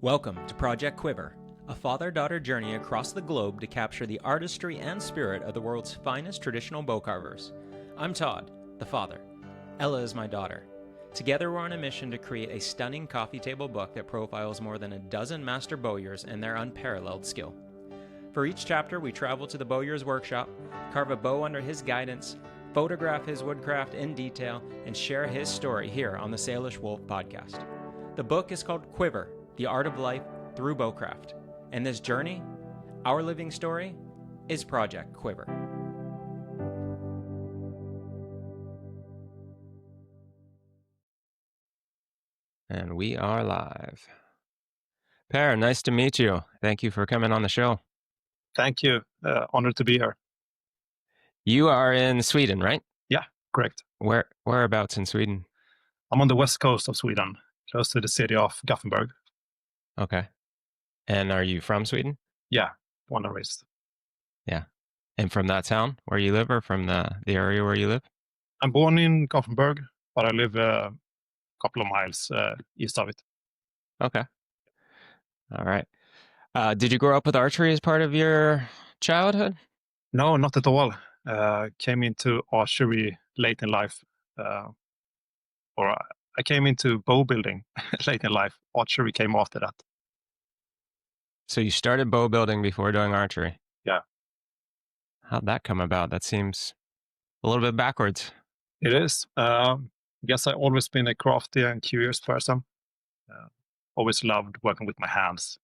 Welcome to Project Quiver, a father-daughter journey across the globe to capture the artistry and spirit of the world's finest traditional bow carvers. I'm Todd, the father. Ella is my daughter. Together we're on a mission to create a stunning coffee table book that profiles more than a dozen master bowyers and their unparalleled skill. For each chapter, we travel to the bowyer's workshop, carve a bow under his guidance, photograph his woodcraft in detail, and share his story here on the Salish Wolf podcast. The book is called Quiver, The Art of Life Through Bowcraft. And this journey, our living story, is Project Quiver. And we are live. Per, nice to meet you. Thank you for coming on the show. Thank you. Honored to be here. You are in Sweden, right? Yeah, correct. Whereabouts in Sweden? I'm on the west coast of Sweden, close to the city of Gothenburg. Okay. And are you from Sweden? Yeah, born and raised. Yeah. And from that town where you live, or from the area where you live? I'm born in Gothenburg, but I live a couple of miles east of it. Okay. All right. Did you grow up with archery as part of your childhood? No, not at all. Came into archery late in life. I came into bow building late in life. Archery came after that. So you started bow building before doing archery? Yeah. How'd that come about? That seems a little bit backwards. It is. I guess I've always been a crafty and curious person. Always loved working with my hands.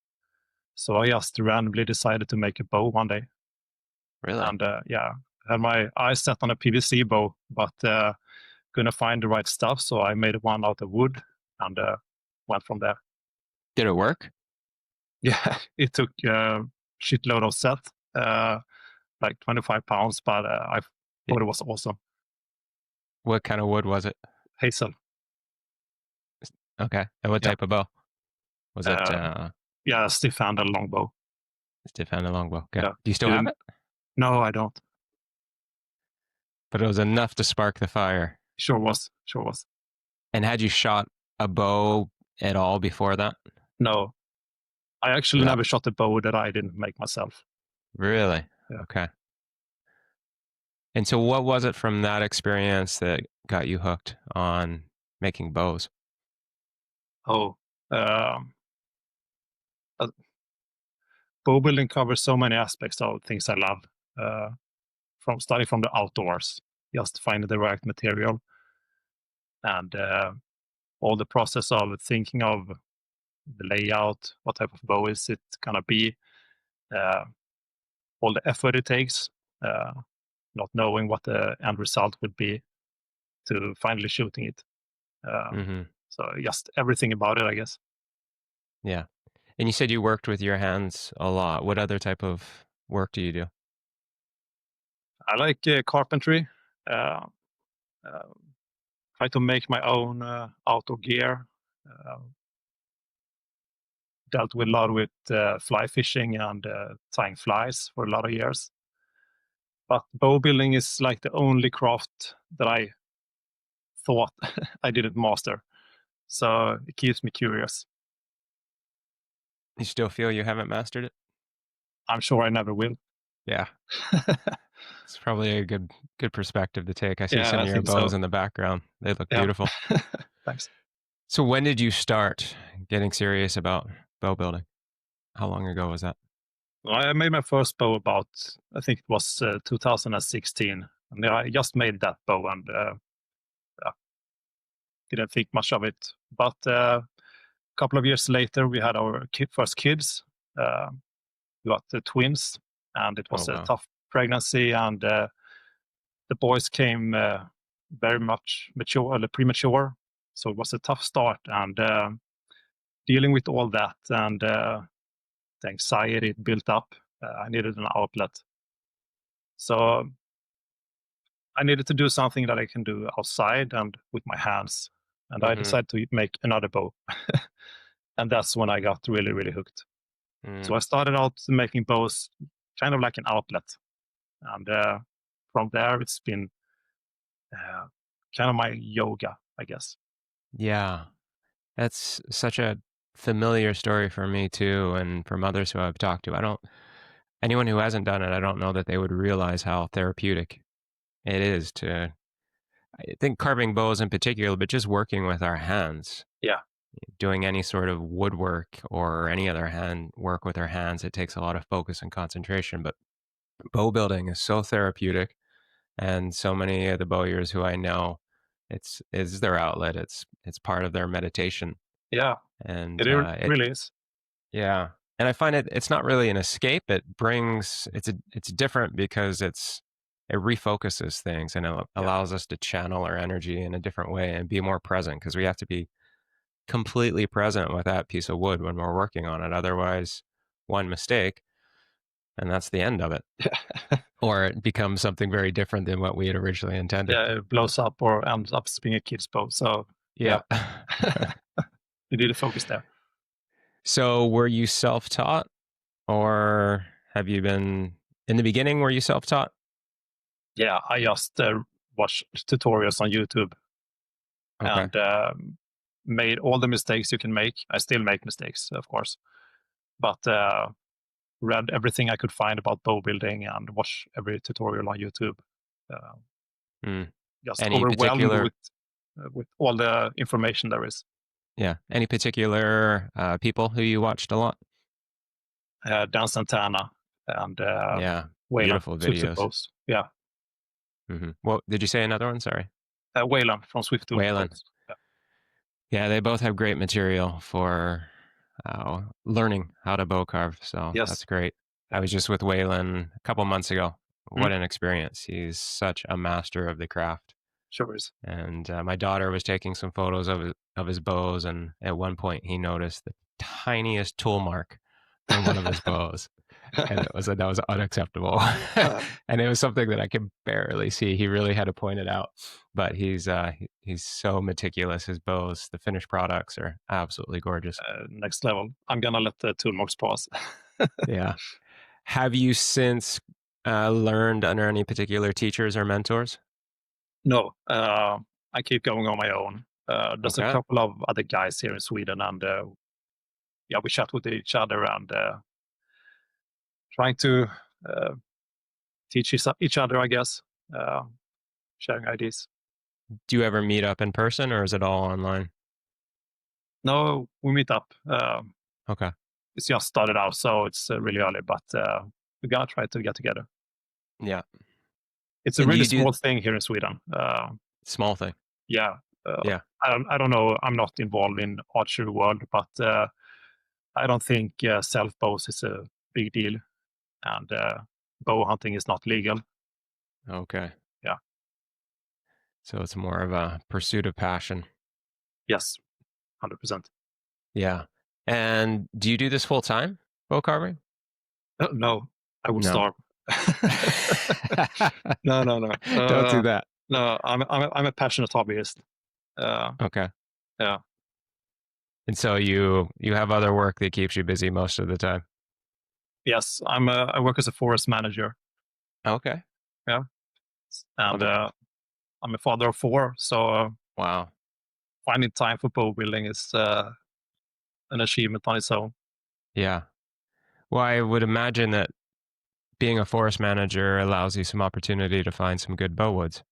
So I just randomly decided to make a bow one day. Really? And I had my eyes set on a PVC bow, but couldn't find the right stuff. So I made one out of wood and went from there. Did it work? Yeah, it took a shitload of set, like 25 pounds, but I thought it was awesome. What kind of wood was it? Hazel. Okay. And what type of bow? Was it? Yeah, stiff handle longbow. Stiff handle longbow. Okay. Yeah. Do you still have it? No, I don't. But it was enough to spark the fire. Sure was. And had you shot a bow at all before that? No. I actually never shot a bow that I didn't make myself. Really? Yeah. Okay. And so what was it from that experience that got you hooked on making bows? Bow building covers so many aspects of things I love. From starting from the outdoors, just finding the right material, and all the process of thinking of the layout, what type of bow is it gonna be, all the effort it takes, not knowing what the end result would be, to finally shooting it. So just everything about it, I guess. Yeah. And you said you worked with your hands a lot. What other type of work do you do? I like carpentry. Try to make my own outdoor gear. Dealt with a lot with fly fishing and tying flies for a lot of years. But bow building is like the only craft that I thought I didn't master. So it keeps me curious. You still feel you haven't mastered it? I'm sure I never will. Yeah. It's probably a good perspective to take. I see some I of your think bows so. in the background. They look beautiful. Thanks. So when did you start getting serious about bow building? How long ago was that? Well, I made my first bow about, I think it was 2016. And I just made that bow and didn't think much of it. But a couple of years later, we had our first kids. We got the twins, and it was a tough pregnancy, and the boys came very much premature. So it was a tough start, and dealing with all that and the anxiety it built up, I needed an outlet. So I needed to do something that I can do outside and with my hands. And I decided to make another bow. And that's when I got really, really hooked. So I started out making bows kind of like an outlet. And from there, it's been kind of my yoga, I guess. Yeah. That's such a familiar story for me too, and from others who I've talked to. Anyone who hasn't done it, I don't know that they would realize how therapeutic it is to, I think carving bows in particular, but just working with our hands, Yeah, doing any sort of woodwork or any other hand work with our hands, it takes a lot of focus and concentration. But bow building is so therapeutic, and so many of the bowyers who I know, it's their outlet. It's part of their meditation, yeah, and it really is. yeah. And I find it's not really an escape. It's different because it refocuses things, and it Yeah, allows us to channel our energy in a different way and be more present, because we have to be completely present with that piece of wood when we're working on it. Otherwise, one mistake and that's the end of it. yeah, Or it becomes something very different than what we had originally intended. yeah. It blows up or ends up being a kid's bow. So Yeah. yeah, you need to focus there. So were you self-taught, or have you been in the beginning, were you self-taught? Yeah, I just watched tutorials on YouTube Okay. and made all the mistakes you can make. I still make mistakes, of course, but read everything I could find about bow building and watch every tutorial on YouTube. Uh, Mm. just Any overwhelmed particular, with all the information there is. yeah, any particular people who you watched a lot? Dan Santana and Yeah, Wayland, beautiful Swift videos. Bows. Yeah, Well, did you say another one? Sorry. Wayland from Swift Waylon. Bows. Yeah. Yeah, they both have great material for learning how to bow carve. So Yes. that's great. I Yeah. was just with Waylon a couple months ago. Mm, What an experience. He's such a master of the craft. sure is. And my daughter was taking some photos of his bows, and at one point he noticed the tiniest tool mark on one of his bows, and that was unacceptable. And it was something that I could barely see. He really had to point it out. But he's so meticulous. His bows, the finished products are absolutely gorgeous. Next level. I'm gonna let the tool marks pass. Yeah. Have you since learned under any particular teachers or mentors? No, I keep going on my own. There's a Okay. couple of other guys here in Sweden, and yeah, we chat with each other and trying to uh, teach each other, I guess, uh, sharing ideas. Do you ever meet up in person, or is it all online? No, we meet up. Okay. It's just started out, so it's really early, but we're gonna try to get together. Yeah. It's a And do really you do small thing here in Sweden. small thing? Yeah, Yeah. I don't know. I'm not involved in archery world, but I don't think self bows is a big deal, and bow hunting is not legal. Okay. Yeah. So it's more of a pursuit of passion. Yes, 100%. Yeah. And do you do this full time, bow carving? No, I would No. starve. No, no, no. Don't do that. No, I'm a passionate hobbyist. Uh, Okay. yeah. And so you have other work that keeps you busy most of the time. Yes, I work as a forest manager. Okay. Yeah, and Other I'm a father of four, so wow. finding time for bow building is an achievement on its own. Yeah. Well, I would imagine that being a forest manager allows you some opportunity to find some good bow woods.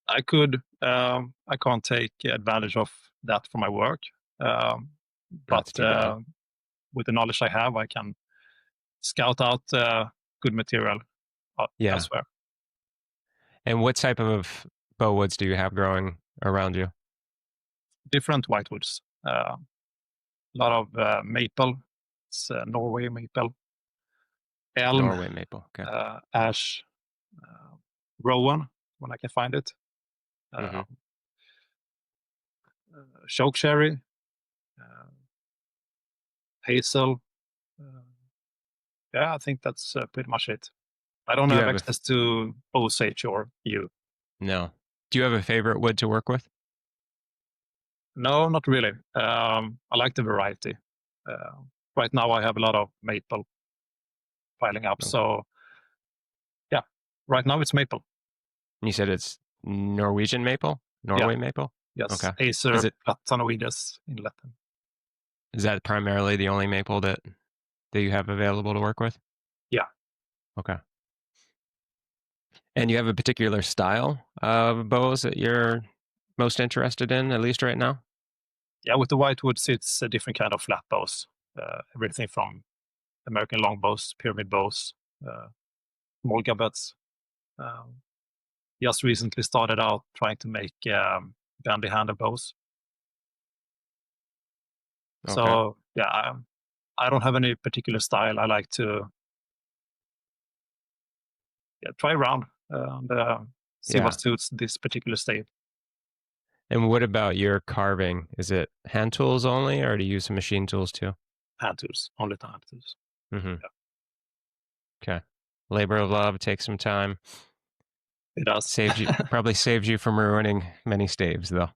I could, I can't take advantage of that for my work, um, but That's too bad. with the knowledge I have, I can scout out good material Yeah. elsewhere. And what type of bow woods do you have growing around you? Different whitewoods, a lot of maple, it's Norway maple, elm, Norway maple. Okay. ash, uh, rowan when I can find it, uh, Mm-hmm. chokecherry, uh, hazel. Uh, yeah, I think that's pretty much it. I don't Do you have have access to Osage or you. no? Do you have a favorite wood to work with? No, not really. I like the variety. Right now, I have a lot of maple piling up. Okay. So yeah, right now it's maple. You said it's Norwegian maple, Yeah, Norway maple. yes, Okay. Acer Is it platanoides in Latin. Is that primarily the only maple that you have available to work with? Yeah. Okay. And you have a particular style of bows that you're most interested in, at least right now? Yeah, with the whitewoods, it's a different kind of flat bows. Everything from American longbows, pyramid bows, small gabbets. Just recently started out trying to make bendy handle bows. Okay. So yeah, I don't have any particular style. I like to try around and see what suits this particular style. And what about your carving? Is it hand tools only, or do you use some machine tools too? Hand tools, only hand tools. Mm-hmm. Yeah. Okay. Labor of love, takes some time. It does. Probably saved you from ruining many staves, though.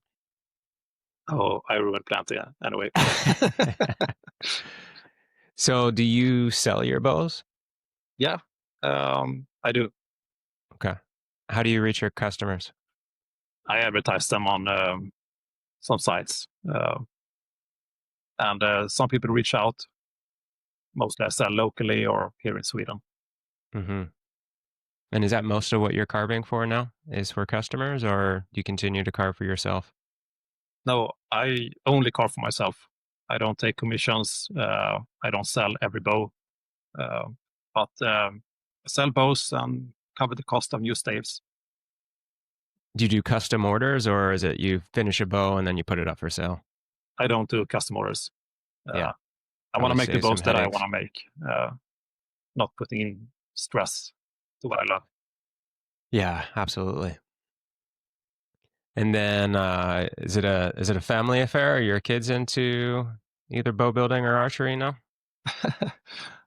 Oh, I ruined plenty anyway. So do you sell your bows? Yeah, I do. Okay. How do you reach your customers? I advertise them on some sites. And some people reach out. Mostly I sell locally or here in Sweden. Mm-hmm. And is that most of what you're carving for now, is for customers, or do you continue to carve for yourself? No, I only carve for myself. I don't take commissions. I don't sell every bow. But I sell bows and cover the cost of new staves. Do you do custom orders, or is it you finish a bow and then you put it up for sale? I don't do custom orders. Yeah. I want to make the Save some bows that I headaches. want to make, not putting in stress to what I love. Yeah, absolutely. And then is it a family affair? Are your kids into either bow building or archery now?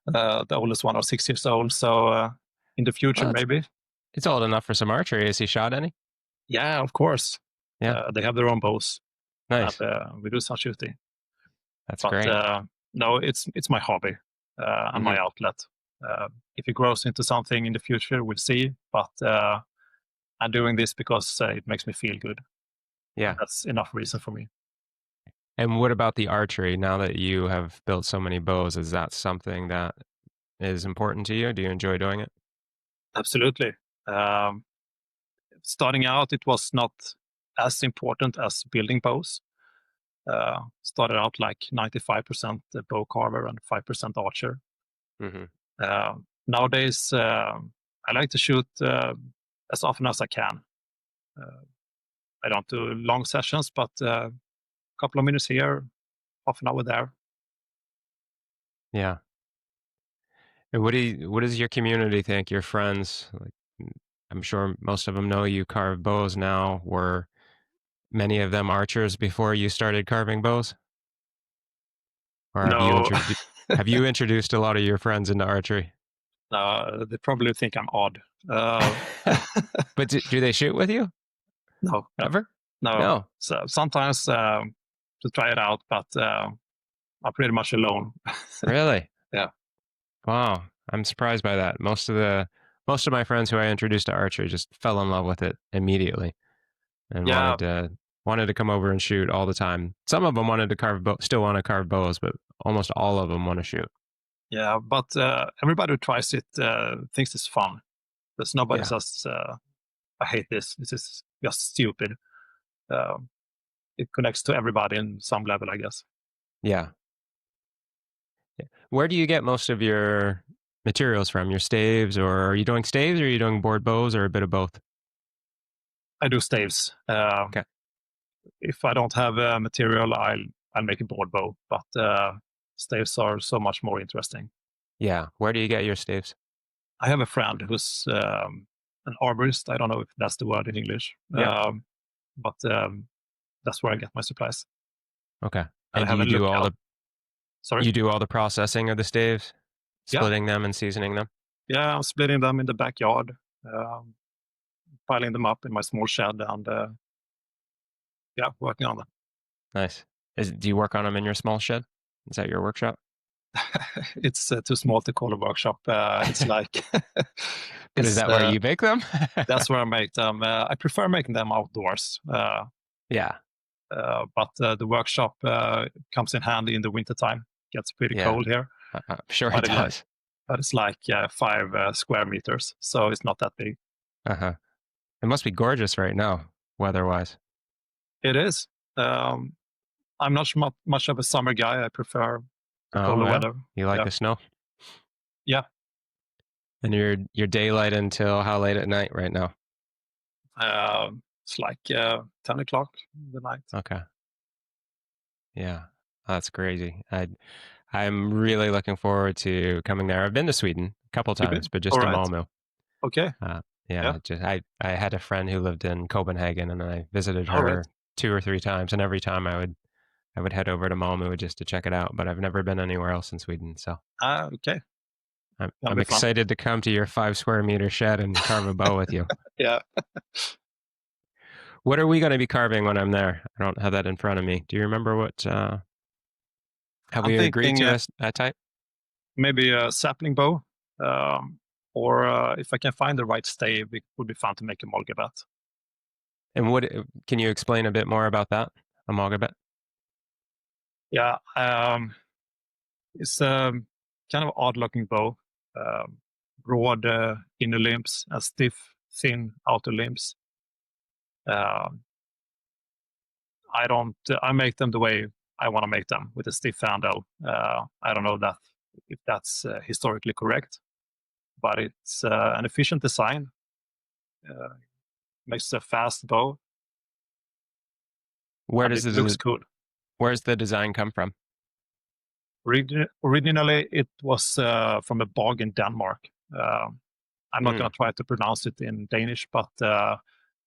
The oldest one are 6 years old, so in the future, Well, maybe. It's old enough for some archery. Has he shot any? Yeah, of course. Yeah. They have their own bows. Nice. And, we do some shooting. That's But great. no, it's my hobby and my outlet. If it grows into something in the future, we'll see. But I'm doing this because it makes me feel good. Yeah. That's enough reason for me. And what about the archery? Now that you have built so many bows, is that something that is important to you? Do you enjoy doing it? Absolutely. Starting out, it was not as important as building bows. Started out like 95% bow carver and 5% archer. Mm-hmm. Nowadays, I like to shoot as often as I can. I don't do long sessions, but a couple of minutes here, half an hour there. Yeah. And what does your community think? Your friends, like, I'm sure most of them know you carve bows now. Were many of them archers before you started carving bows? Or No, have you introduced a lot of your friends into archery? they probably think I'm odd. But do they shoot with you? No, Ever? no. So sometimes to try it out, but I'm pretty much alone. Really? Yeah. Wow, I'm surprised by that. Most of my friends who I introduced to archery just fell in love with it immediately, and Yeah. wanted to come over and shoot all the time. Some of them wanted to still want to carve bows, but almost all of them want to shoot. Yeah, but everybody who tries it thinks it's fun. There's nobody says, I hate this. This is just stupid. It connects to everybody in some level, I guess. Yeah. Where do you get most of your materials from? Your staves, or are you doing staves, or are you doing board bows, or a bit of both? I do staves. Okay. If I don't have material, I'll make a board bow. But staves are so much more interesting. Yeah. Where do you get your staves? I have a friend who's an arborist. I don't know if that's the word in English. Yeah. But that's where I get my supplies. Okay. And do you do all Sorry? You do all the processing of the staves, splitting them and seasoning them? Yeah, I'm splitting them in the backyard, piling them up in my small shed, and working on them. Nice. Do you work on them in your small shed? Is that your workshop? It's too small to call a workshop. It's like. But is that where you make them? That's where I make them. I prefer making them outdoors. Yeah. but the workshop comes in handy in the wintertime. Gets pretty cold here. I'm sure it does. But it's like 5 square meters, so it's not that big. It must be gorgeous right now, weather-wise. It is. I'm not much of a summer guy. I prefer colder weather. You like the snow? Yeah. And you're daylight until how late at night right now? It's like 10 o'clock in the night. Okay. Yeah, that's crazy. I'm really looking forward to coming there. I've been to Sweden a couple times, but just to Malmö. Okay. I had a friend who lived in Copenhagen, and I visited her 2 or 3 times, and every time I would head over to Malmö just to check it out. But I've never been anywhere else in Sweden, so. Okay. I'm excited to come to your 5 square meter shed and carve a bow with you. Yeah. What are we going to be carving when I'm there? I don't have that in front of me. Do you remember what? Have we agreed to that type? Maybe a sapling bow, or if I can find the right stave, it would be fun to make a molgabat. And can you explain a bit more about that? A molgabat? Yeah, it's a kind of odd-looking bow, broad inner limbs and stiff, thin outer limbs. I make them the way I want to make them, with a stiff handle. I don't know if that's historically correct, but it's an efficient design. Makes a fast bow. It looks cool. Where's the design come from? Originally, it was from a bog in Denmark. I'm not going to try to pronounce it in Danish, but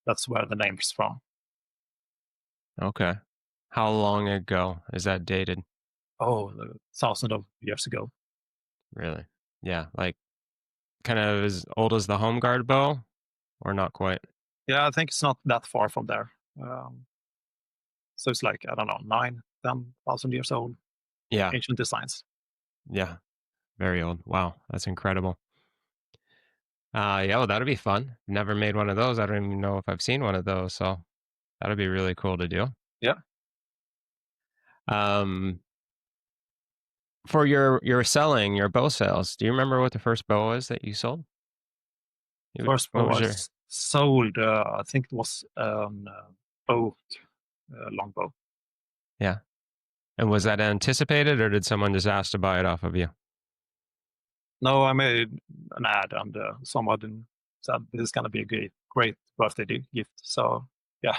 that's where the name's from. Okay. How long ago is that dated? Oh, thousands of years ago. Really? Yeah, like kind of as old as the home guard bow, or not quite? Yeah, I think it's not that far from there. So it's like, I don't know, 9,000-10,000 years old. Yeah. Ancient designs. Yeah, very old. Wow, that's incredible. Yeah, well, that'd be fun. Never made one of those. I don't even know if I've seen one of those, so that'd be really cool to do. Yeah. For your selling, your bow sales, do you remember what the first bow was that you sold? First bow was sold, I think it was boat, longbow. Yeah. And was that anticipated, or did someone just ask to buy it off of you? No, I made an ad, and someone said this is going to be a great birthday gift. So, yeah.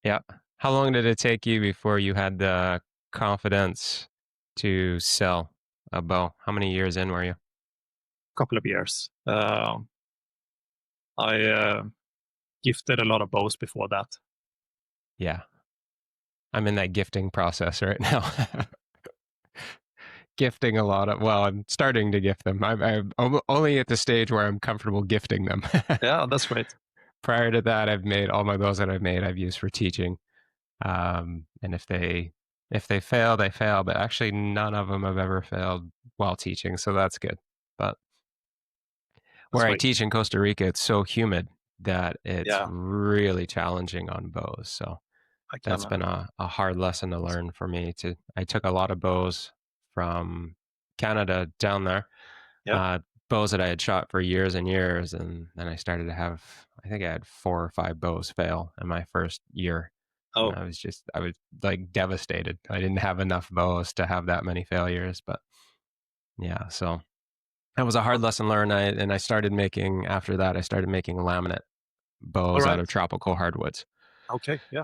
Yeah. How long did it take you before you had the confidence to sell a bow? How many years in were you? A couple of years. I gifted a lot of bows before that. Yeah. I'm in that gifting process right now. Gifting a lot of, well, I'm starting to gift them. I'm only at the stage where I'm comfortable gifting them. Yeah, that's great. Prior to that, I've made all my bows that I've made, I've used for teaching. And if they fail, they fail. But actually, none of them have ever failed while teaching, so that's good. But where I teach in Costa Rica, it's so humid that it's really challenging on bows. So that's been a hard lesson to learn for me. I took a lot of bows from Canada down there, bows that I had shot for years and years, and then I started to have, I think I had 4 or 5 bows fail in my first year. Oh. I was like devastated. I didn't have enough bows to have that many failures, but yeah, so that was a hard lesson learned. I started making, after that, I started making laminate bows out of tropical hardwoods. Okay, yeah.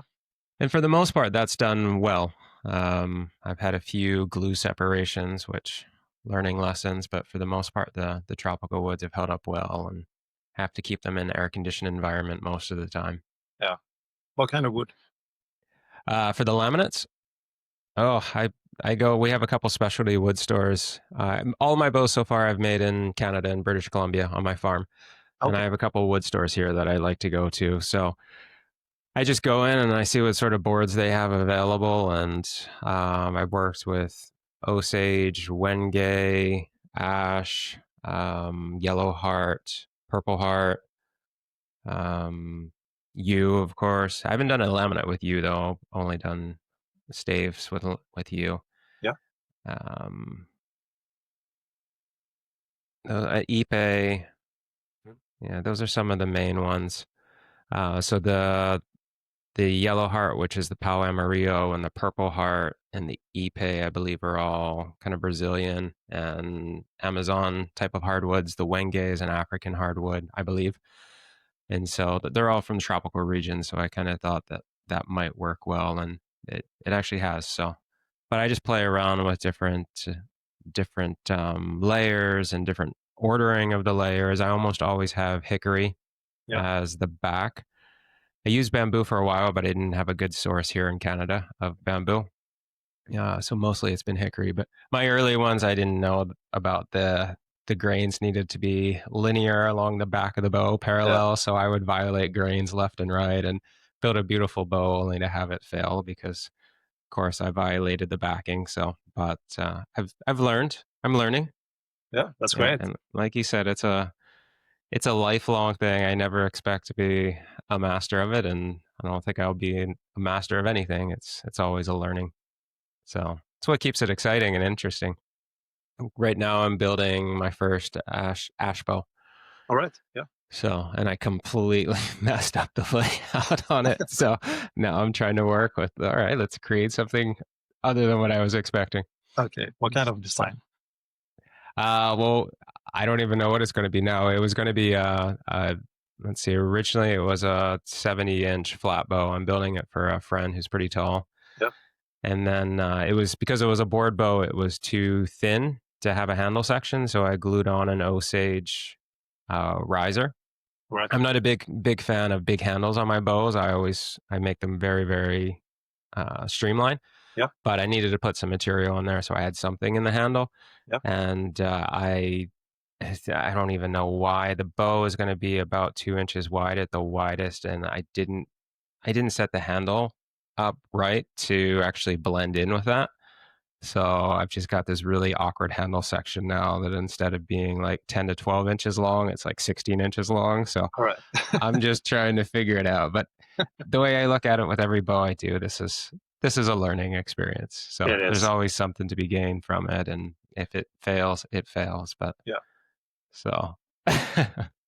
And for the most part, that's done well. I've had a few glue separations, which learning lessons, but for the most part, the tropical woods have held up well, and have to keep them in an air-conditioned environment most of the time. Yeah. What kind of wood? For the laminates? Oh, we have a couple specialty wood stores. All my bows so far I've made in Canada and British Columbia on my farm. Okay. And I have a couple wood stores here that I like to go to. So I just go in and I see what sort of boards they have available. And I've worked with Osage, Wenge, Ash, Yellow Heart, Purple Heart, You, of course. I haven't done a laminate with you though. Only done staves with you. Yeah. Ipe. Yeah, those are some of the main ones. So the yellow heart, which is the Pau Amarillo, and the purple heart and the Ipe, I believe, are all kind of Brazilian and Amazon type of hardwoods. The Wenge is an African hardwood, I believe. And so they're all from the tropical region. So I kind of thought that that might work well, and it actually has. So, but I just play around with different layers and different ordering of the layers. I almost always have hickory as the back. I used bamboo for a while, but I didn't have a good source here in Canada of bamboo. So mostly it's been hickory, but my early ones, I didn't know about the grains needed to be linear along the back of the bow, parallel. Yeah. So I would violate grains left and right and build a beautiful bow only to have it fail because, of course, I violated the backing. So, but I've learned. I'm learning. Yeah, that's great. And like you said, it's a lifelong thing. I never expect to be a master of it, and I don't think I'll be a master of anything. It's always a learning. So it's what keeps it exciting and interesting. Right now, I'm building my first ash bow. All right. Yeah. So, and I completely messed up the layout on it. So now I'm trying to work with, all right, let's create something other than what I was expecting. Okay. What kind of design? Well, I don't even know what it's going to be now. It was going to be let's see, originally it was a 70-inch flat bow. I'm building it for a friend who's pretty tall. Yep. And then it was, because it was a board bow, it was too thin to have a handle section. So I glued on an Osage riser. Right. I'm not a big fan of big handles on my bows. I make them very, very streamlined. Yep. But I needed to put some material in there, so I had something in the handle. Yep. And I don't even know why. The bow is going to be about 2 inches wide at the widest, and I didn't set the handle up right to actually blend in with that. So I've just got this really awkward handle section now that instead of being like 10 to 12 inches long, it's like 16 inches long. So all right. I'm just trying to figure it out. But the way I look at it with every bow I do, this is a learning experience. So there's always something to be gained from it. And if it fails, it fails. But yeah. So,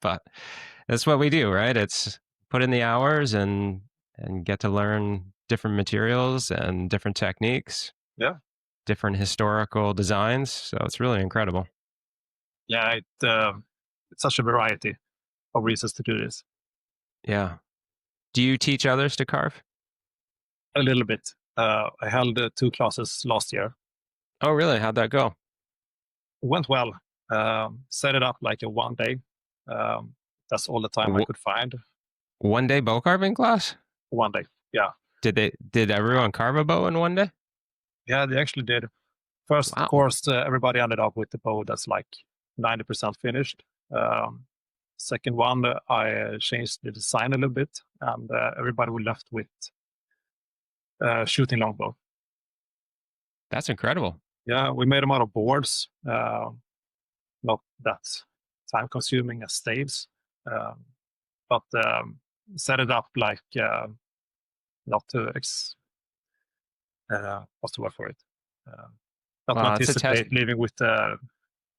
but that's what we do, right? It's put in the hours and get to learn different materials and different techniques. Yeah. Different historical designs. So it's really incredible. Yeah, it's such a variety of reasons to do this. Yeah. Do you teach others to carve? A little bit. I held 2 classes last year. Oh, really? How'd that go? It went well. Set it up like a 1 day. That's all the time I could find. 1 day bow carving class? 1 day, yeah. Did everyone carve a bow in 1 day? Yeah, they actually did. First course, everybody ended up with the bow that's like 90% finished. Second one, I changed the design a little bit, and everybody was left with shooting longbow. That's incredible. Yeah, we made them out of boards. Not that time-consuming as staves, but set it up like not to what's the word for it? Not to anticipate leaving with a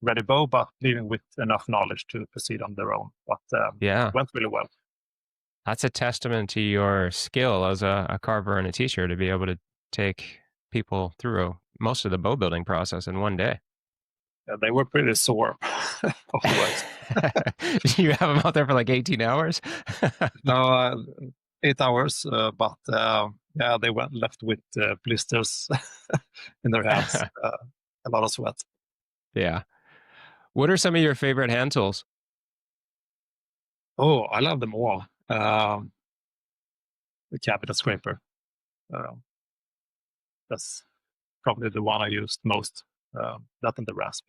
ready bow, but leaving with enough knowledge to proceed on their own. But it went really well. That's a testament to your skill as a carver and a teacher to be able to take people through most of the bow building process in 1 day. Yeah, they were pretty sore. You have them out there for like 18 hours? No, 8 hours, but yeah, they were left with blisters in their hands, a lot of sweat. Yeah. What are some of your favorite hand tools? Oh, I love them all. The cabinet scraper. That's probably the one I used most. That and the rasp.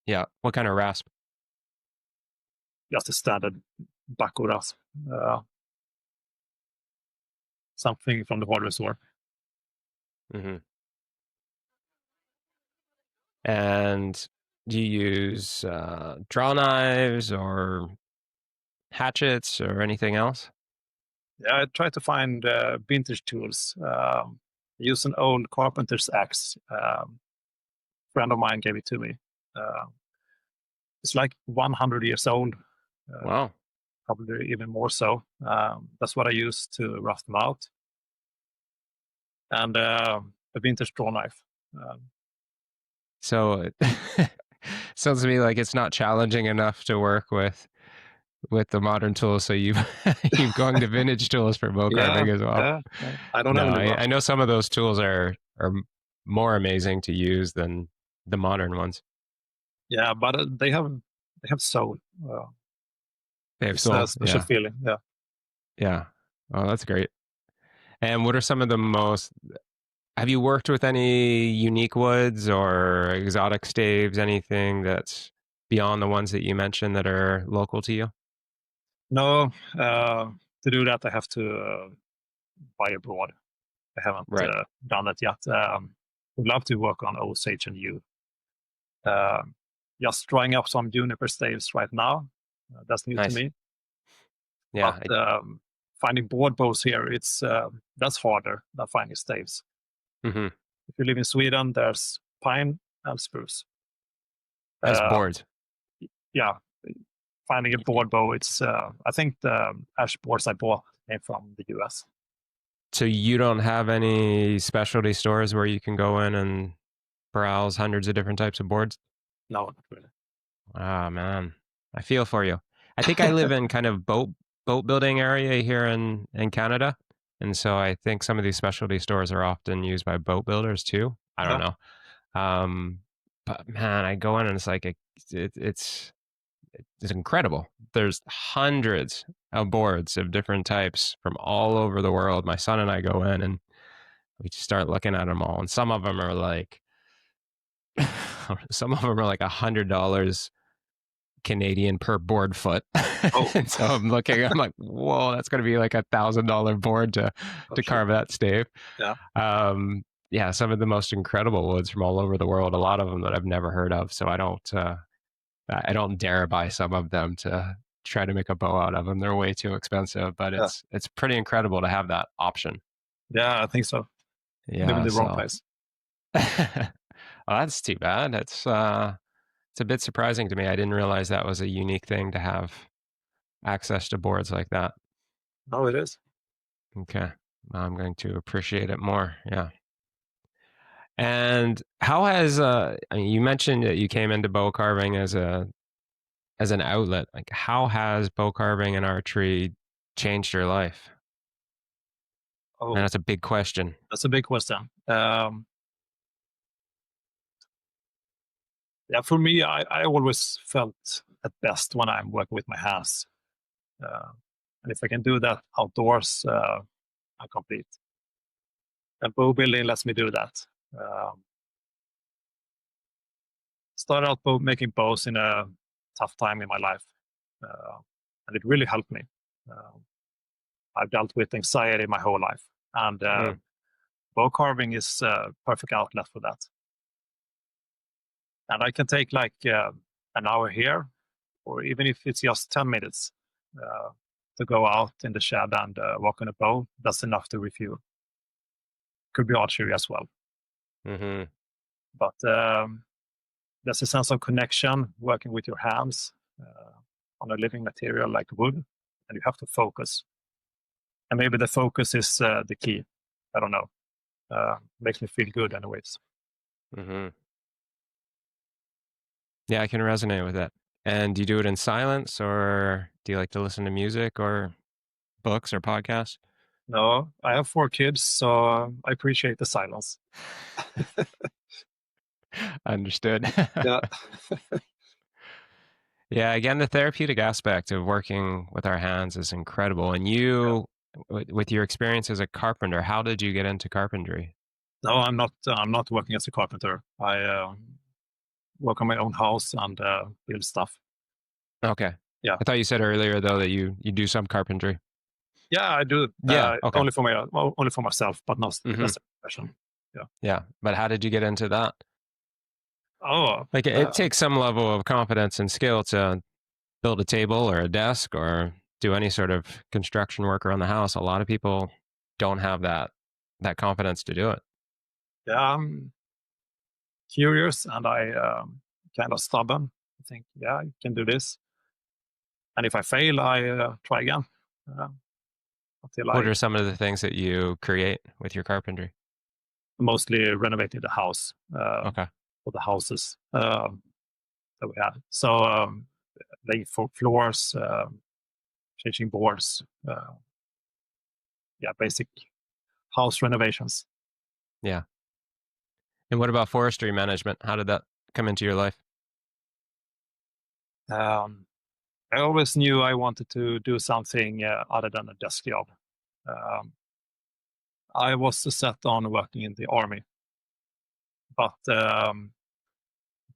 Yeah. What kind of rasp? Just a standard Baco rasp. Something from the hardware store. Mm-hmm. And do you use draw knives or hatchets or anything else? Yeah, I try to find vintage tools. I use an old carpenter's axe. Friend of mine gave it to me. It's like 100 years old. Wow. Probably even more so. That's what I use to rough them out. And a vintage draw knife. So it sounds to me like it's not challenging enough to work with the modern tools. So you've gone to vintage tools for bow carving as well. Yeah. I don't have any. I know some of those tools are more amazing to use than the modern ones. Yeah, but they have soul. They have it's soul. a special feeling. Yeah. Yeah. Oh, that's great. And what are some of the most? Have you worked with any unique woods or exotic staves? Anything that's beyond the ones that you mentioned that are local to you? No, to do that I have to buy abroad. I haven't done that yet. Would love to work on Osage and yew. Just drawing up some juniper staves right now. That's new to me. Yeah. But finding board bows here, that's harder than finding staves. Mm-hmm. If you live in Sweden, there's pine and spruce. As boards. Yeah. Finding a board bow, it's I think the ash boards I bought came from the US. So you don't have any specialty stores where you can go in and browse hundreds of different types of boards? No, not really. Ah, man. I feel for you. I think I live in kind of boat building area here in Canada. And so I think some of these specialty stores are often used by boat builders too. I don't know. But man, I go in and it's like it's incredible. There's hundreds of boards of different types from all over the world. My son and I go in and we just start looking at them all. And some of them are like $100 Canadian per board foot. And so I'm like, whoa, that's going to be like $1,000 board to carve that stave. Yeah. Some of the most incredible woods from all over the world. A lot of them that I've never heard of. So I don't dare buy some of them to try to make a bow out of them. They're way too expensive, but it's pretty incredible to have that option. Yeah, I think so. Yeah, maybe in the wrong place. Oh, that's too bad. It's a bit surprising to me. I didn't realize that was a unique thing to have access to boards like that. No, it is. Okay. I'm going to appreciate it more. Yeah. And how has you mentioned that you came into bow carving as an outlet. Like, how has bow carving and archery changed your life? Oh, and that's a big question. That's a big question. For me, I always felt at best when I'm working with my hands. And if I can do that outdoors, I'm complete. And bow building lets me do that. Started out making bows in a tough time in my life. And it really helped me. I've dealt with anxiety my whole life. And bow carving is a perfect outlet for that. And I can take like an hour here, or even if it's just 10 minutes, to go out in the shed and walk on a bow. That's enough to refuel. Could be archery as well. Mm-hmm. But there's a sense of connection working with your hands on a living material like wood, and you have to focus. And maybe the focus is the key. I don't know. Makes me feel good anyways. Mm-hmm. Yeah, I can resonate with that. And do you do it in silence, or do you like to listen to music or books or podcasts? No, I have 4 kids, so I appreciate the silence. Understood. Yeah. Yeah, again, the therapeutic aspect of working with our hands is incredible. And you, with your experience as a carpenter, how did you get into carpentry? No, I'm not working as a carpenter. I work on my own house and build stuff. Okay. Yeah. I thought you said earlier though that you do some carpentry. Yeah, I do. Yeah. Okay. Only for myself, but not as a profession. Yeah. Yeah. But how did you get into that? Oh, it takes some level of confidence and skill to build a table or a desk or do any sort of construction work around the house, a lot of people don't have that confidence to do it. Yeah, I'm curious, and I kind of stubborn. I think, yeah, you can do this. And if I fail, I try again. Until What I are some of the things that you create with your carpentry? mostly renovated the house, Okay. or the houses that we had. So laying floors, changing boards, yeah, basic house renovations. Yeah. And what about forestry management? How did that come into your life? I always knew I wanted to do something other than a desk job. I was set on working in the army, but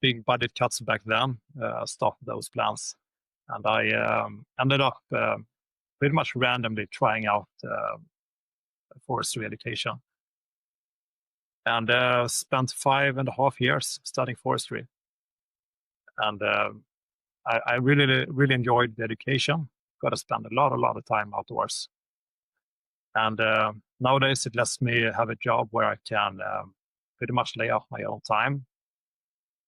big budget cuts back then stopped those plans, and I ended up pretty much randomly trying out forestry education, and spent 5.5 years studying forestry. And I really enjoyed the education. Got to spend a lot of time outdoors. And nowadays it lets me have a job where I can pretty much lay off my own time.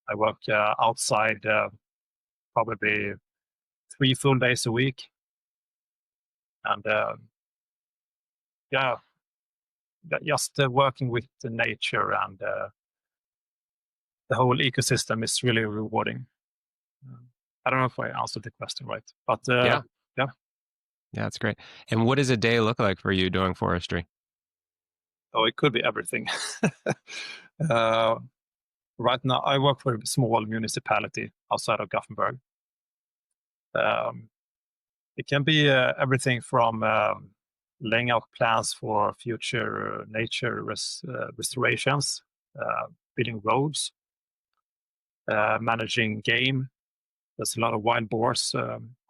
I work outside probably 3 full days a week. And yeah, just working with the nature and the whole ecosystem is really rewarding. I don't know if I answered the question right, but Yeah. yeah. Yeah, that's great. And what does a day look like for you doing forestry? Oh, it could be everything. Right now, I work for a small municipality outside of Gothenburg. It can be everything from laying out plans for future nature restorations, building roads, managing game. There's a lot of wild boars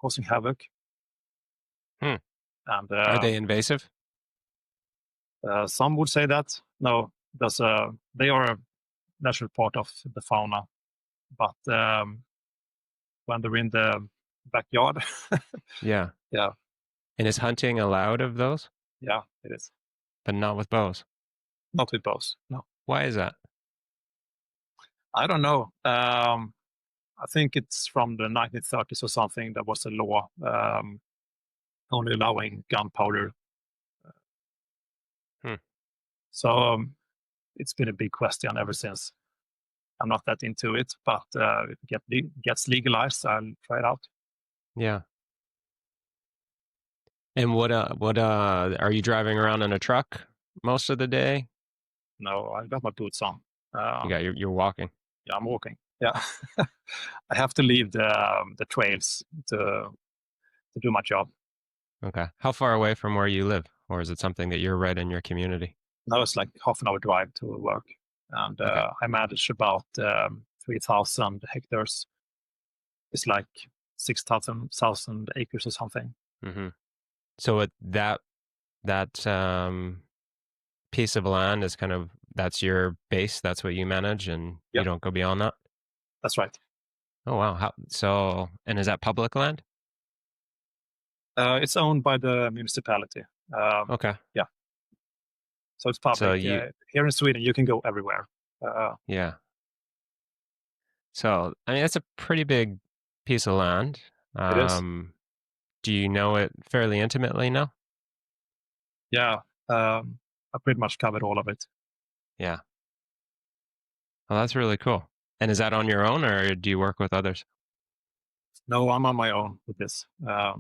causing havoc. Hmm. And Are they invasive? some would say that. No, they are a natural part of the fauna. But when they're in the backyard, Yeah. yeah, And is hunting allowed of those, yeah, it is. but not with bows? Not with bows, no. Why is that? I don't know. I think it's from the 1930s or something. There was a law only allowing gunpowder. Hmm. So it's been a big question ever since. I'm not that into it, but if it gets legalized, I'll try it out. Yeah. And what are you driving around in a truck most of the day? No, I got my boots on. You got you're walking. Yeah, I'm walking. Yeah, I have to leave the trails to do my job. Okay. How far away from where you live? Or is it something that you're right in your community? Now it's like half an hour drive to work, and Okay. I manage about 3,000 hectares. It's like 6,000 acres or something. Mm-hmm. So that piece of land is kind of, that's your base. That's what you manage, and you Yep, don't go beyond that. that's right. Oh wow. And is that public land? It's owned by the municipality. Okay. Yeah, so it's So public. Here in Sweden, you can go everywhere. yeah. So I mean, that's a pretty big piece of land. It is. Do you know it fairly intimately now? Yeah, I pretty much covered all of it. Yeah. Well, that's really cool. And is that on your own, or do you work with others? No, I'm on my own with this. I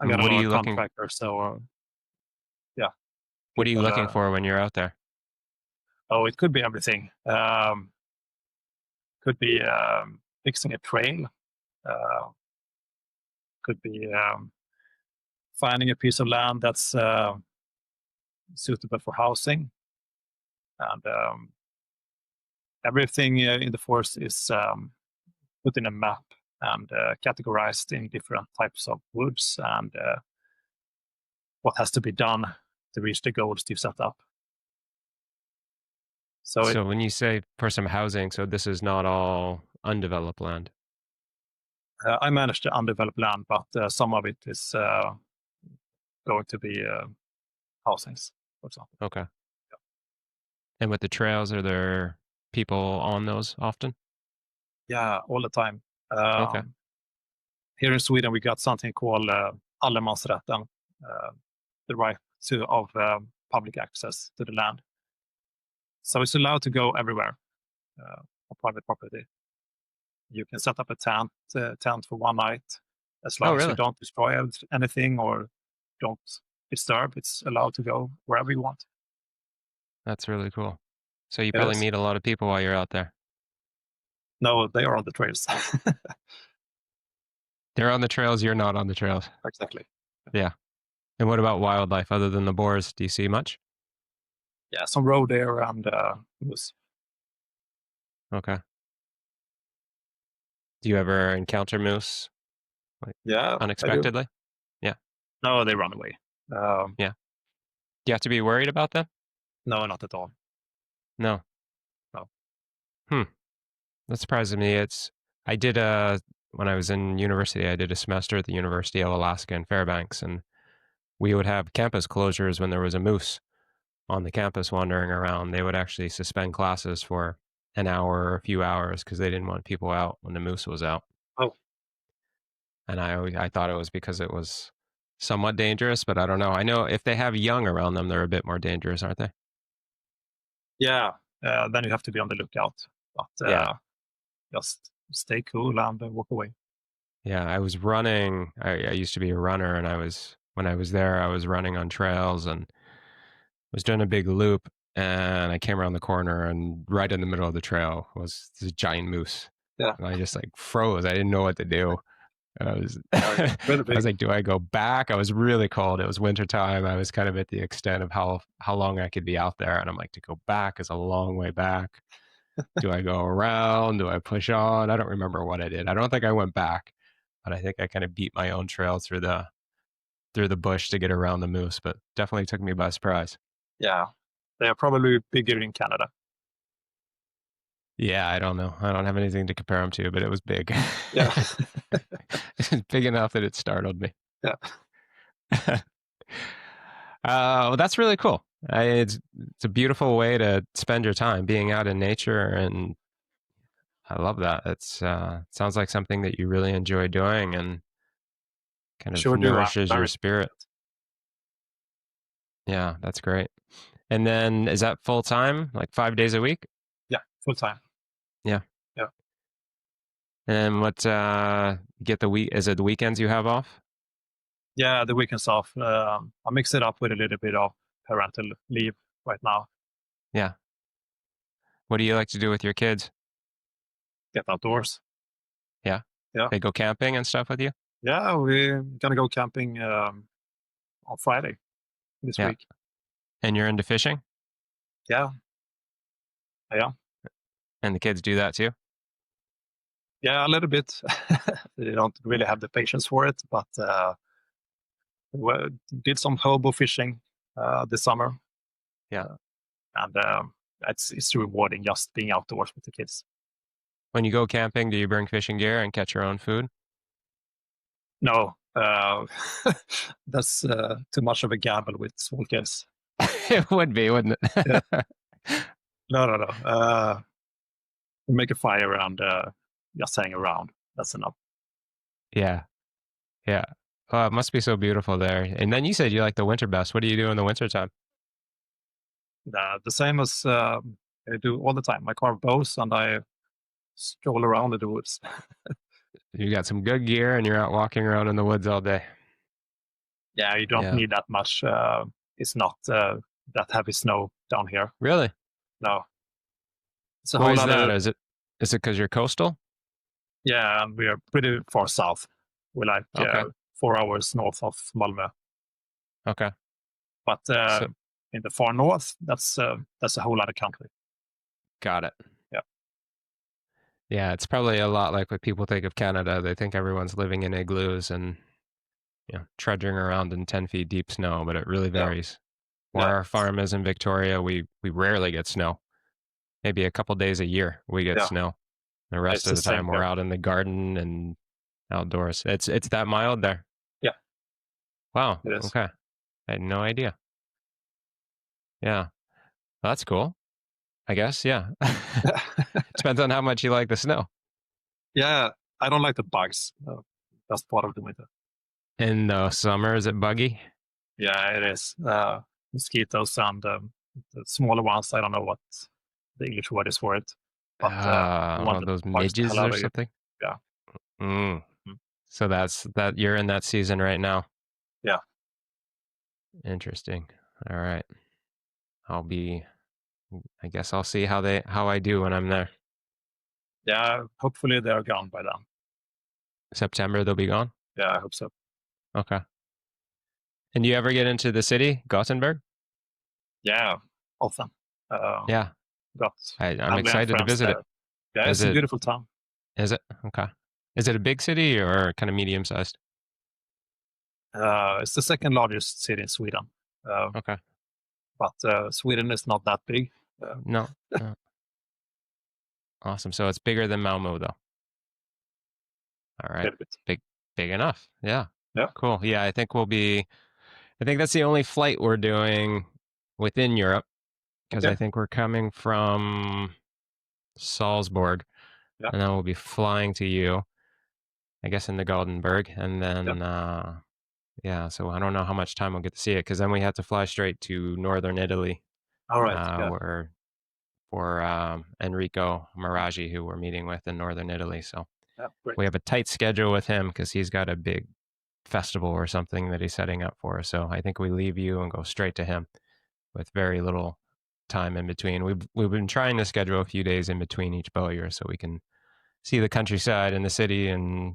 And got what are a you looking contractor, so yeah. What are you People, looking for when you're out there? oh, it could be everything. Could be fixing a trail. Could be finding a piece of land that's suitable for housing, and everything in the forest is put in a map and categorized in different types of woods and what has to be done to reach the goals you've set up. So when you say for some housing, so this is not all undeveloped land. I manage the undeveloped land, but some of it is going to be housings, for example. Okay. And with the trails, are there people on those often? Yeah, all the time. Okay. Here in Sweden, we got something called allemansrätten, the right of public access to the land. So it's allowed to go everywhere on private property. You can set up a tent for one night, as long as you don't destroy anything or don't disturb. It's allowed to go wherever you want. That's really cool. So you probably meet a lot of people while you're out there. No, they are on the trails. They're on the trails. You're not on the trails. Exactly. Yeah. And what about wildlife other than the boars? Do you see much? Yeah, some roe deer and moose. Okay. Do you ever encounter moose? Unexpectedly? Yeah. No, they run away. Yeah. Do you have to be worried about them? No, not at all. No. No. That surprises me. I did when I was in university, I did a semester at the University of Alaska in Fairbanks, and we would have campus closures when there was a moose on the campus wandering around. They would actually suspend classes for an hour or a few hours because they didn't want people out when the moose was out. Oh. And I thought it was because it was somewhat dangerous, but I don't know. I know if they have young around them, they're a bit more dangerous, aren't they? Yeah. Then you have to be on the lookout. But just stay cool and walk away. Yeah, I was running. I used to be a runner, and when I was there, I was running on trails and was doing a big loop, and I came around the corner, and right in the middle of the trail was this giant moose. Yeah. And I just froze. I didn't know what to do. I was, I was like, do I go back? I was really cold. It was wintertime. I was kind of at the extent of how long I could be out there. And I'm like, to go back is a long way back. Do I go around? Do I push on? I don't remember what I did. I don't think I went back, but I think I kind of beat my own trail through the bush to get around the moose, but definitely took me by surprise. Yeah. They are probably bigger in Canada. Yeah, I don't know. I don't have anything to compare them to, but it was big. Yeah. It was big enough that it startled me. Yeah. Well, that's really cool. It's a beautiful way to spend your time being out in nature, and I love that. It sounds like something that you really enjoy doing and kind of nourishes your spirit. Yeah, that's great. And then is that full time, like 5 days a week? Yeah, full time. Yeah. Yeah. And what get the week? Is it the weekends you have off? Yeah, the weekends off. I mix it up with a little bit of parental leave right now. Yeah. What do you like to do with your kids? Get outdoors. Yeah. Yeah. They go camping and stuff with you? Yeah, we're gonna go camping on Friday this week. And you're into fishing? Yeah. Yeah. And the kids do that too? Yeah, a little bit. They don't really have the patience for it, but we did some hobo fishing this summer. Yeah. And it's rewarding just being outdoors with the kids. When you go camping, do you bring fishing gear and catch your own food? No, that's too much of a gamble with small kids. It would be, wouldn't it? Yeah. No. We make a fire and just hang around. That's enough. Yeah. Yeah. Oh, it must be so beautiful there. And then you said you like the winter best. What do you do in the wintertime? The same as I do all the time. I carve bows and I stroll around in the woods. You got some good gear and you're out walking around in the woods all day. Yeah, you don't need that much. It's not that heavy snow down here. Really? No. It's a Why whole is other... that? Is it because you're coastal? Yeah, and we are pretty far south. We're like 4 hours north of Malmö. Okay. But in the far north, that's a whole other country. Got it. Yeah. Yeah, it's probably a lot like what people think of Canada. They think everyone's living in igloos and trudging around in 10 feet deep snow, but it really varies. Where our farm is in Victoria, we rarely get snow. Maybe a couple days a year we get snow. The rest of the time we're out in the garden and outdoors. It's that mild there. Yeah. Wow. It is. Okay. I had no idea. Yeah. Well, that's cool. I guess. Yeah. Depends on how much you like the snow. Yeah, I don't like the bugs. That's part of the winter. In the summer, is it buggy? Yeah, it is. Mosquitoes and the smaller ones. I don't know what the English word is for it, but the one that those bugs the midges hell out or of you. something. Yeah. Mm. Mm. So that's that. You're in that season right now. Yeah. Interesting. All right. I guess I'll see how I do when I'm there. Yeah, hopefully they're gone by then. September they'll be gone. Yeah, I hope so. Okay. And do you ever get into the city, Gothenburg? Yeah, often. Yeah. Got I'm family and excited to friends visit it. there. Yeah, Is it's a it beautiful town. is it? Okay. Is it a big city or kind of medium sized? It's the second largest city in Sweden. Okay. But Sweden is not that big. No. Awesome. So it's bigger than Malmo though. All A right. little bit. Big enough. Yeah. Yeah. Cool. Yeah, I think that's the only flight we're doing within Europe because Okay. I think we're coming from Salzburg Yeah. and then we'll be flying to you, I guess in the Gothenburg. And then, yeah, so I don't know how much time we'll get to see it because then we have to fly straight to northern Italy All right. where for Enrico Maraggi, who we're meeting with in northern Italy. So Yeah, great. we have a tight schedule with him because he's got a big festival or something that he's setting up for us. So I think we leave you and go straight to him with very little time in between. We've been trying to schedule a few days in between each bowyer so we can see the countryside and the city and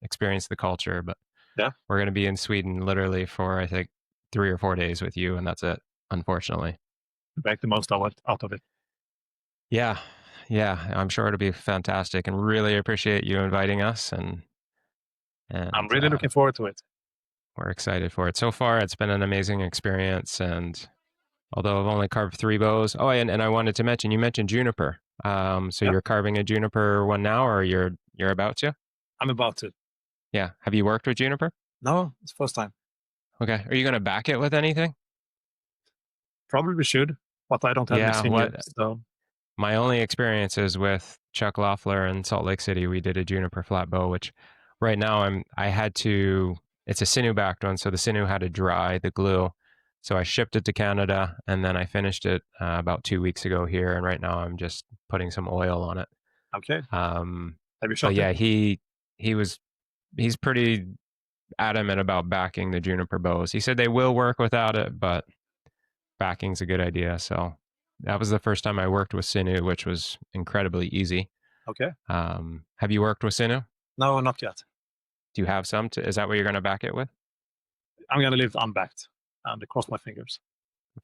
experience the culture. But yeah, we're going to be in Sweden literally for I think 3 or 4 days with you, and that's it. Unfortunately, make the most out of it. Yeah, I'm sure it'll be fantastic, and really appreciate you inviting us. And I'm really looking forward to it. We're excited for it. So far, it's been an amazing experience, and although I've only carved 3 bows. Oh, and I wanted to mention, you mentioned juniper. So you're carving a juniper one now, or you're about to? I'm about to. Yeah. Have you worked with juniper? No, it's the first time. Okay. Are you going to back it with anything? Probably should, but I don't have any seniors. So. My only experience is with Chuck Loeffler in Salt Lake City. We did a juniper flat bow, which right now it's a sinew backed one, so the sinew had to dry the glue. So I shipped it to Canada, and then I finished it about 2 weeks ago here, and right now I'm just putting some oil on it. Okay. Have you shot but yeah, it? he's pretty adamant about backing the juniper bows. He said they will work without it, but backing's a good idea. So that was the first time I worked with sinew, which was incredibly easy. Okay. Have you worked with sinew? No, not yet. Do you have some? Is that what you're going to back it with? I'm going to leave unbacked and cross my fingers.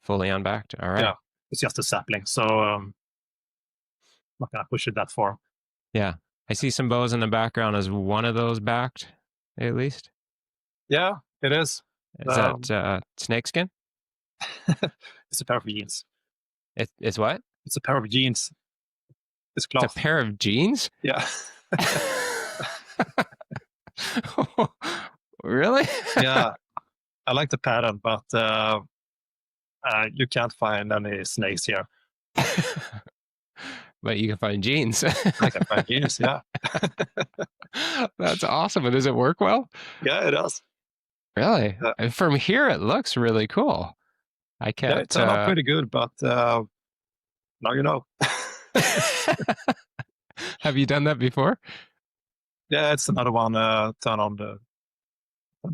Fully unbacked? All right. Yeah, it's just a sapling, so I'm not going to push it that far. Yeah. I see some bows in the background. Is one of those backed, at least? Yeah, it is. Is that snakeskin? It's a pair of jeans. It's what? It's a pair of jeans. It's cloth. It's a pair of jeans? Yeah. Really? Yeah. I like the pattern, but you can't find any snakes here. But you can find jeans. I can find jeans, yeah. That's awesome. And does it work well? Yeah, it does. Really? And from here, it looks really cool. I can't. Yeah, it turned out pretty good, but now you know. Have you done that before? Yeah, it's another one turn on the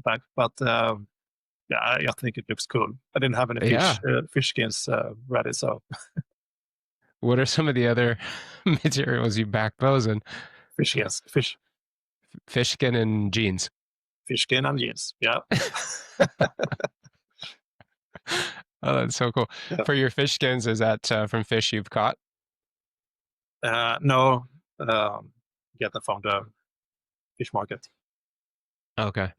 back, but yeah, I think it looks cool. I didn't have any fish skins ready, so. What are some of the other materials you back bows in? Fish skins. Fish skin and jeans. Fish skin and jeans, yeah. Oh, that's so cool. Yeah. For your fish skins, is that from fish you've caught? No, get them from the fish market. Okay.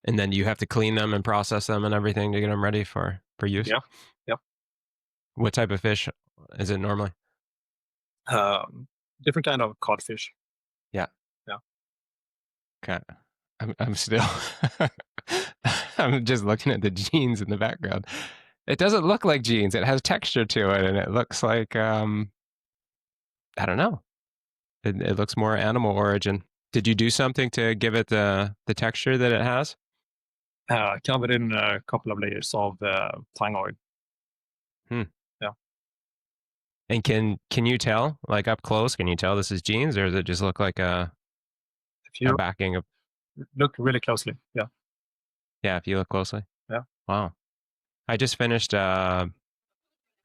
And then you have to clean them and process them and everything to get them ready for use? Yeah. What type of fish is it normally? Different kind of codfish. Yeah. Okay. I'm still I'm just looking at the jeans in the background. It doesn't look like jeans. It has texture to it, and it looks like I don't know. It looks more animal origin. Did you do something to give it the texture that it has? Covered in a couple of layers of tang oil. Hmm. Yeah. And can you tell, like up close, can you tell this is jeans, or does it just look like a If you backing of? look really closely, yeah. Yeah, if you look closely. Yeah. Wow. I just finished a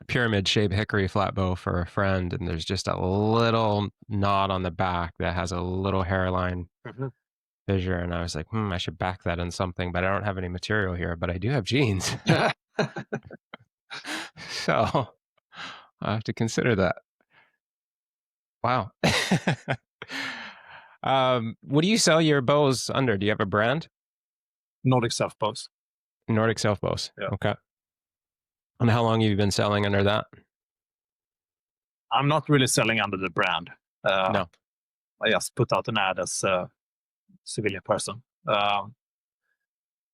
pyramid shaped hickory flat bow for a friend, and there's just a little knot on the back that has a little hairline fissure, and I was like, I should back that in something, but I don't have any material here, but I do have jeans. So I have to consider that. Wow. What do you sell your bows under? Do you have a brand? Nordic self bows. Nordic Self Bows. Yeah. Okay. And how long have you been selling under that? I'm not really selling under the brand. No. I just put out an ad as a civilian person.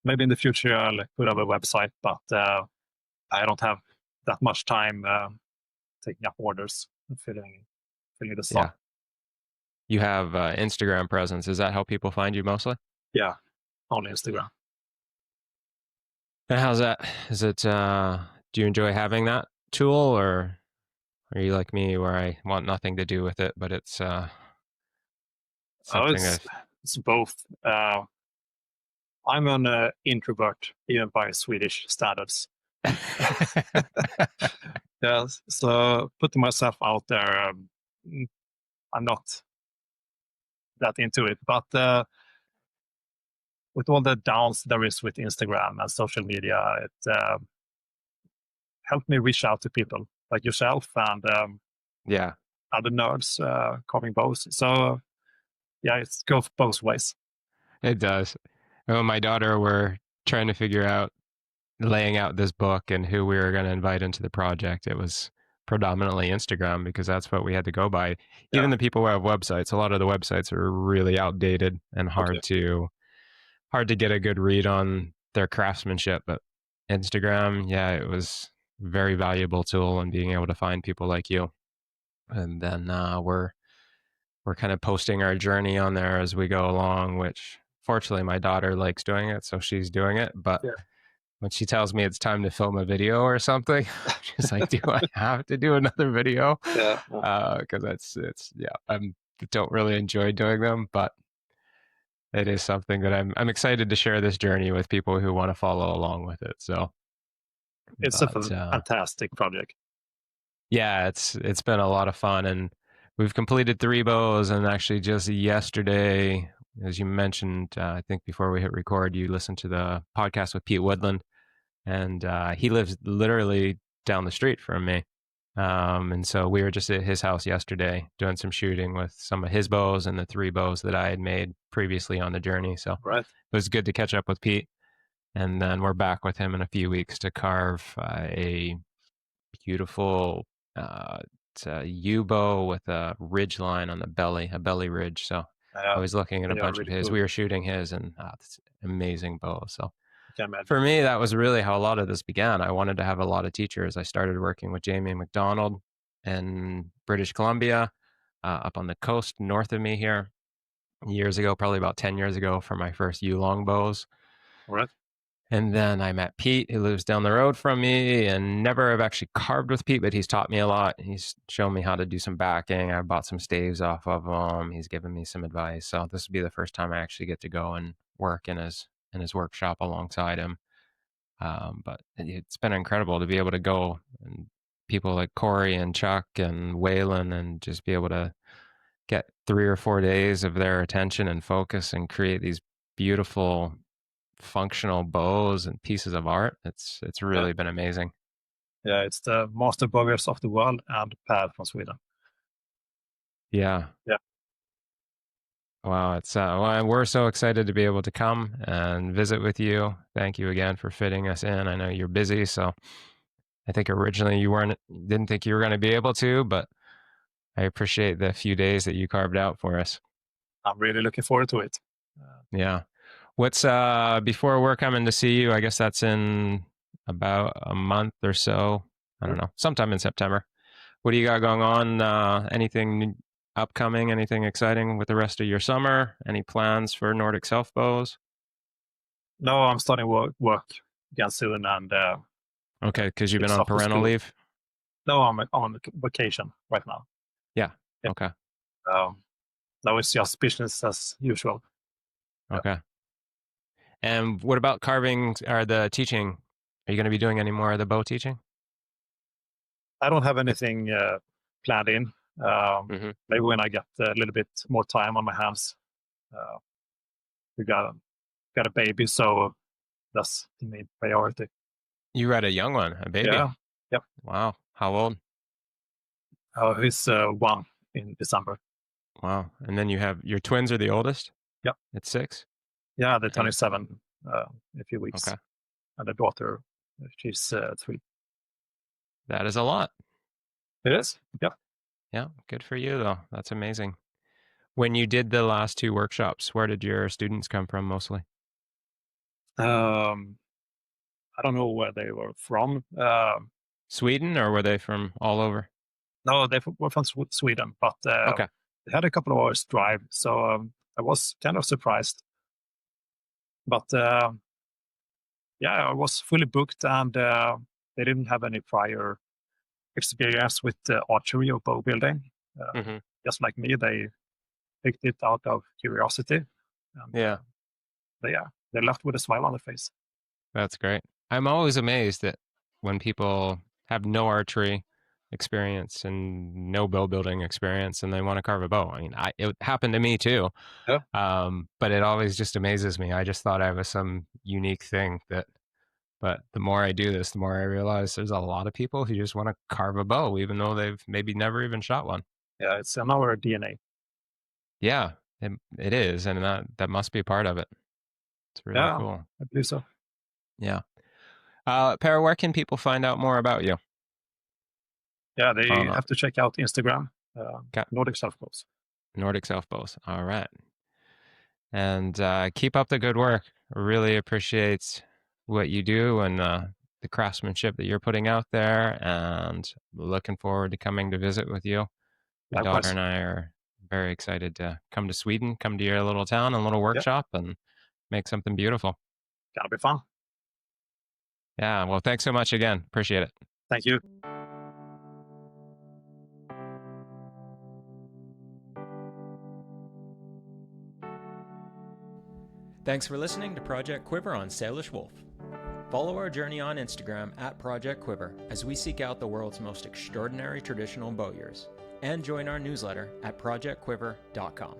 Maybe in the future I'll put up a website, but I don't have that much time taking up orders and filling the stock. Yeah. You have Instagram presence. Is that how people find you mostly? Yeah, only Instagram. And how's that? Is it, do you enjoy having that tool, or are you like me where I want nothing to do with it, but it's something it's both. I'm an introvert, even by Swedish standards. Yeah, so putting myself out there, I'm not that into it. But with all the downs there is with Instagram and social media, it helped me reach out to people like yourself and yeah, other nerds carving bows. So yeah, it goes both ways. it does. Well, my daughter, we're trying to figure out laying out this book and who we were going to invite into the project. It was predominantly Instagram because that's what we had to go by. Even the people who have websites, a lot of the websites are really outdated and hard to get a good read on their craftsmanship. But Instagram, yeah, it was a very valuable tool in being able to find people like you. And then we're kind of posting our journey on there as we go along, which fortunately my daughter likes doing it, so she's doing it. But when she tells me it's time to film a video or something, she's like, do I have to do another video? Because I don't really enjoy doing them, but it is something that I'm excited to share this journey with people who want to follow along with it. So it's a fantastic project. Yeah, it's been a lot of fun, and we've completed 3 bows, and actually just yesterday, as you mentioned, I think before we hit record, you listened to the podcast with Pete Woodland, and he lives literally down the street from me. And so we were just at his house yesterday doing some shooting with some of his bows and the 3 bows that I had made previously on the journey. So it was good to catch up with Pete. And then we're back with him in a few weeks to carve a beautiful U-bow with a ridge line on the belly, a belly ridge. So I was looking at a bunch of his. Cool. We were shooting his, and it's an amazing bow. So for me, that was really how a lot of this began. I wanted to have a lot of teachers. I started working with Jamie McDonald in British Columbia, up on the coast north of me here, years ago, probably about 10 years ago, for my first U-long bows. And then I met Pete, who lives down the road from me, and never have actually carved with Pete, but he's taught me a lot. He's shown me how to do some backing. I bought some staves off of him. He's given me some advice. So this will be the first time I actually get to go and work in his workshop alongside him. But it's been incredible to be able to go, and people like Corey and Chuck and Waylon, and just be able to get 3 or 4 days of their attention and focus and create these beautiful functional bows and pieces of art. It's really been amazing. Yeah, it's the master bowyers of the world and Per from Sweden. Yeah. Wow, it's well, we're so excited to be able to come and visit with you. Thank you again for fitting us in. I know you're busy, so I think originally you didn't think you were going to be able to, but I appreciate the few days that you carved out for us. I'm really looking forward to it. Yeah. What's before we're coming to see you? I guess that's in about a month or so. I don't know, sometime in September. What do you got going on? Anything upcoming? Anything exciting with the rest of your summer? Any plans for Nordic self bows? No, I'm starting work again soon, and Okay, because you've been it's on after parental school. leave. No, I'm on vacation right now. Yeah. Yep. Okay. Now it's just business as usual. Okay. And what about carving or the teaching? Are you going to be doing any more of the bow teaching? I don't have anything planned in. Maybe when I get a little bit more time on my hands. We got a baby, so that's the main priority. You had a young one, a baby. Yeah. Yep. Wow. How old? He's 1 in December. Wow. And then you have your twins are the oldest? Yep. It's 6? Yeah, they're turning 7 in a few weeks. Okay. And the daughter, she's 3. That is a lot. It is? Yep. Yeah. Good for you, though. That's amazing. When you did the last 2 workshops, where did your students come from mostly? I don't know where they were from. Sweden, or were they from all over? No, they were from Sweden, but Okay. they had a couple of hours drive, so I was kind of surprised. But yeah, I was fully booked, and they didn't have any prior experience with archery or bow building. Just like me, they picked it out of curiosity. And, Yeah. They left with a smile on their face. That's great. I'm always amazed that when people have no archery experience and no bow building experience and they want to carve a bow. I mean, it happened to me too. Yeah. But it always just amazes me. I just thought I was some unique thing but the more I do this, the more I realize there's a lot of people who just want to carve a bow, even though they've maybe never even shot one. Yeah, it's in our DNA. Yeah, it is. And that must be part of it. It's really cool. I believe so. Yeah. Per, where can people find out more about you? Yeah, they have to check out Instagram, Nordic Self Bows. Nordic Self Bows. All right. And keep up the good work. I really appreciate what you do and the craftsmanship that you're putting out there. And looking forward to coming to visit with you. My daughter and I are very excited to come to Sweden, come to your little town and little workshop and make something beautiful. Gotta be fun. Yeah. Well, thanks so much again. Appreciate it. Thank you. Thanks for listening to Project Quiver on Salish Wolf. Follow our journey on Instagram at Project Quiver as we seek out the world's most extraordinary traditional bowyers, and join our newsletter at projectquiver.com.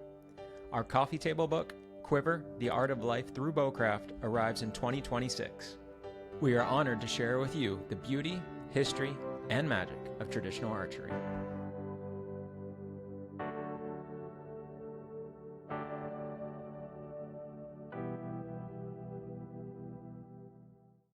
Our coffee table book, Quiver, The Art of Life Through Bowcraft, arrives in 2026. We are honored to share with you the beauty, history, and magic of traditional archery.